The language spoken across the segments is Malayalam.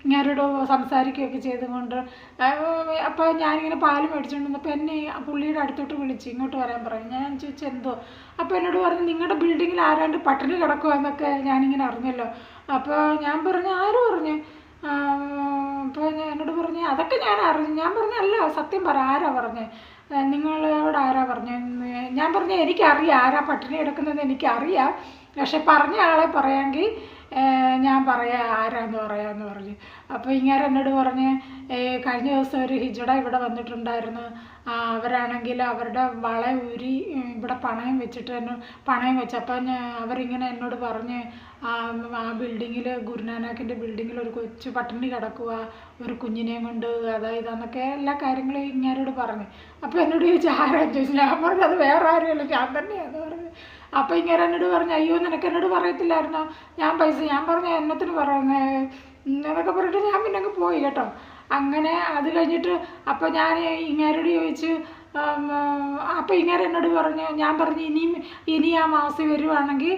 ഇങ്ങനോട് സംസാരിക്കുകയൊക്കെ ചെയ്തുകൊണ്ട് അപ്പോൾ ഞാനിങ്ങനെ പാല് മേടിച്ചുകൊണ്ട് വന്നപ്പോൾ എന്നെ പുള്ളിയുടെ അടുത്തോട്ട് വിളിച്ച് ഇങ്ങോട്ട് വരാൻ പറയും. ഞാൻ ചോദിച്ചു എന്തോ. അപ്പോൾ എന്നോട് പറഞ്ഞു നിങ്ങളുടെ ബിൽഡിങ്ങിൽ ആരാണ്ട് പട്ടിണി കിടക്കുക എന്നൊക്കെ ഞാനിങ്ങനെ അറിഞ്ഞല്ലോ. അപ്പോൾ ഞാൻ പറഞ്ഞു ആര് പറഞ്ഞു? അപ്പോൾ എന്നോട് പറഞ്ഞു അതൊക്കെ ഞാൻ അറിഞ്ഞു. ഞാൻ പറഞ്ഞു അല്ല സത്യം പറ ആരാ പറഞ്ഞത്, നിങ്ങളോട് ആരാ പറഞ്ഞു? ഞാൻ പറഞ്ഞു എനിക്കറിയാം ആരാ പട്ടിണി കിടക്കുന്നത് എനിക്കറിയാം, പക്ഷെ പറഞ്ഞ ആളെ പറയാമെങ്കിൽ ഞാൻ പറയാം ആരാന്ന് പറയാമെന്ന് പറഞ്ഞു. അപ്പോൾ ഇങ്ങനെ എന്നോട് പറഞ്ഞ് കഴിഞ്ഞ ദിവസം ഒരു ഹിജട ഇവിടെ വന്നിട്ടുണ്ടായിരുന്നു, അവരാണെങ്കിൽ അവരുടെ വള ഊരി ഇവിടെ പണയം വെച്ചിട്ട് പണയം വെച്ചപ്പോൾ അവരിങ്ങനെ എന്നോട് പറഞ്ഞ് ആ ബിൽഡിങ്ങിൽ ഗുരുനാനാക്കിൻ്റെ ബിൽഡിങ്ങിൽ ഒരു കൊച്ചു പട്ടിണി കിടക്കുക ഒരു കുഞ്ഞിനെയും കൊണ്ട് അതായത് എന്നൊക്കെ എല്ലാ കാര്യങ്ങളും ഇങ്ങാരോട് പറഞ്ഞു. അപ്പോൾ എന്നോട് ചോദിച്ചു ആരാന്ന് ചോദിച്ചു. ഞാൻ പറഞ്ഞു അത് വേറെ ആരുമല്ല ഞാൻ തന്നെയാന്ന് പറഞ്ഞു. അപ്പോൾ ഇങ്ങനെ എന്നോട് പറഞ്ഞു അയ്യോ നിനക്ക് എന്നോട് പറയത്തില്ലായിരുന്നോ ഞാൻ പറഞ്ഞു എന്നത്തിന് പറയുന്നത് എന്നൊക്കെ പറഞ്ഞിട്ട് ഞാൻ പിന്നെ അങ്ങ് പോയി കേട്ടോ. അങ്ങനെ അത് കഴിഞ്ഞിട്ട് അപ്പോൾ ഞാൻ ഇങ്ങാരോട് ചോദിച്ചു. അപ്പോൾ ഇങ്ങനെ എന്നോട് പറഞ്ഞു, ഞാൻ പറഞ്ഞു ഇനി ആ മാസം വരുവാണെങ്കിൽ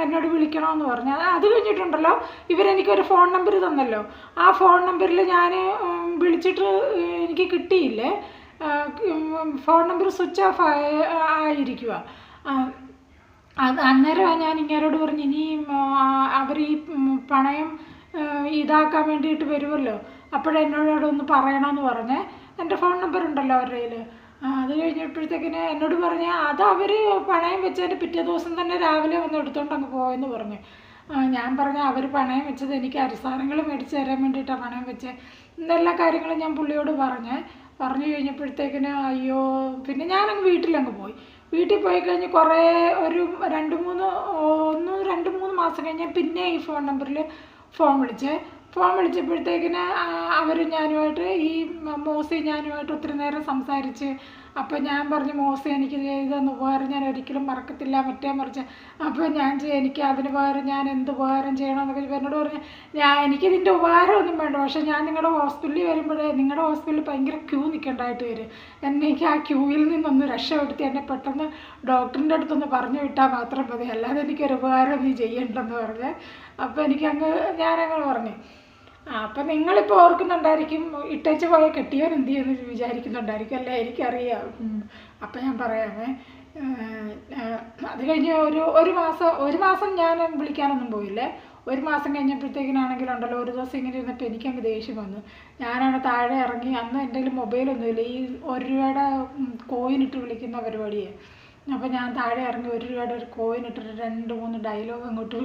എന്നോട് വിളിക്കണമെന്ന് പറഞ്ഞു. അത് കഴിഞ്ഞിട്ടുണ്ടല്ലോ ഇവരെനിക്കൊരു ഫോൺ നമ്പർ തന്നല്ലോ, ആ ഫോൺ നമ്പറിൽ ഞാൻ വിളിച്ചിട്ട് എനിക്ക് കിട്ടിയില്ലേ, ഫോൺ നമ്പർ സ്വിച്ച് ഓഫ് ആയിരിക്കുക. അന്നേരം ഞാൻ ഇങ്ങേരോട് പറഞ്ഞു ഇനി അവർ ഈ പണയം ഇതാക്കാൻ വേണ്ടിയിട്ട് വരുമല്ലോ അപ്പോഴെന്നോട് ഒന്ന് പറയണമെന്ന് പറഞ്ഞ് എൻ്റെ ഫോൺ നമ്പർ ഉണ്ടല്ലോ അവരുടെ കയ്യിൽ. അത് കഴിഞ്ഞപ്പോഴത്തേക്കിന് എന്നോട് പറഞ്ഞ് അത് അവർ പണയം വെച്ചതിൻ്റെ പിറ്റേ ദിവസം തന്നെ രാവിലെ വന്ന് എടുത്തുകൊണ്ട് അങ്ങ് പോയെന്ന് പറഞ്ഞു. ഞാൻ പറഞ്ഞു അവർ പണയം വെച്ചത് എനിക്ക് അരിസാധനങ്ങൾ മേടിച്ച് തരാൻ വേണ്ടിയിട്ടാണ് പണയം വെച്ചത് എല്ലാ കാര്യങ്ങളും ഞാൻ പുള്ളിയോട് പറഞ്ഞു കഴിഞ്ഞപ്പോഴത്തേക്കിന് അയ്യോ പിന്നെ ഞാനങ്ങ് വീട്ടിലങ്ങ് പോയി. വീട്ടിൽ പോയി കഴിഞ്ഞ് കുറേ ഒരു 2-3 മാസം കഴിഞ്ഞ് പിന്നെ ഈ ഫോൺ നമ്പറിൽ ഫോൺ വിളിച്ചപ്പോഴത്തേക്കിന് അവർ ഞാനുമായിട്ട് ഈ മോസി ഞാനുമായിട്ട് ഒത്തിരി നേരം സംസാരിച്ച്. അപ്പോൾ ഞാൻ പറഞ്ഞു മോസി എനിക്ക് ചെയ്തെന്ന് ഉപകാരം ഞാൻ ഒരിക്കലും മറക്കത്തില്ല മറ്റേ മറിച്ച്. അപ്പോൾ എനിക്ക് അതിന് പകരം ഞാൻ എന്ത് ഉപകാരം ചെയ്യണമെന്നൊക്കെ എന്നോട് പറഞ്ഞു. എനിക്കിതിൻ്റെ ഉപകാരമൊന്നും വേണ്ട, പക്ഷേ ഞാൻ നിങ്ങളുടെ ഹോസ്പിറ്റലിൽ വരുമ്പോഴേ നിങ്ങളുടെ ഹോസ്പിറ്റലിൽ ഭയങ്കര ക്യൂ നിൽക്കേണ്ടതായിട്ട് വരും, എനിക്ക് ആ ക്യൂവിൽ നിന്നൊന്ന് രക്ഷപ്പെടുത്തി എന്നെ പെട്ടെന്ന് ഡോക്ടറിൻ്റെ അടുത്തൊന്ന് പറഞ്ഞു വിട്ടാൽ മാത്രം മതി, അല്ലാതെ എനിക്കൊരു ഉപകാരം നീ ചെയ്യണ്ടെന്ന് പറഞ്ഞ്. അപ്പോൾ ഞാനങ്ങനെ പറഞ്ഞു. അപ്പം നിങ്ങളിപ്പോൾ ഓർക്കുന്നുണ്ടായിരിക്കും ഇട്ടേച്ച് പോയ കെട്ടിയോൻ എന്ത് ചെയ്യുമെന്ന് വിചാരിക്കുന്നുണ്ടായിരിക്കും അല്ലേ, എനിക്കറിയാം. അപ്പം ഞാൻ പറയാമേ, അത് കഴിഞ്ഞ് ഒരു മാസം ഞാൻ വിളിക്കാനൊന്നും പോയില്ലേ. ഒരു മാസം കഴിഞ്ഞപ്പോഴത്തേക്കിനാണെങ്കിലുണ്ടല്ലോ ഒരു ദിവസം ഇങ്ങനെ ഇരുന്നപ്പോൾ എനിക്കങ്ങ് ദേഷ്യം വന്നു. ഞാനാണ് താഴെ ഇറങ്ങി, അന്ന് എൻ്റെ കയ്യിൽ മൊബൈലൊന്നുമില്ല, ഈ 1 രൂപയുടെ കോയിൻ ഇട്ട് വിളിക്കുന്ന പരിപാടിയെ. അപ്പോൾ ഞാൻ താഴെ ഇറങ്ങി 1 രൂപയുടെ ഒരു കോയിൻ ഇട്ടിട്ട് 2-3 ഡയലോഗ് അങ്ങോട്ട്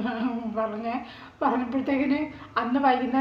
പറഞ്ഞപ്പോഴത്തേക്കിന് അന്ന് വൈകുന്നേരം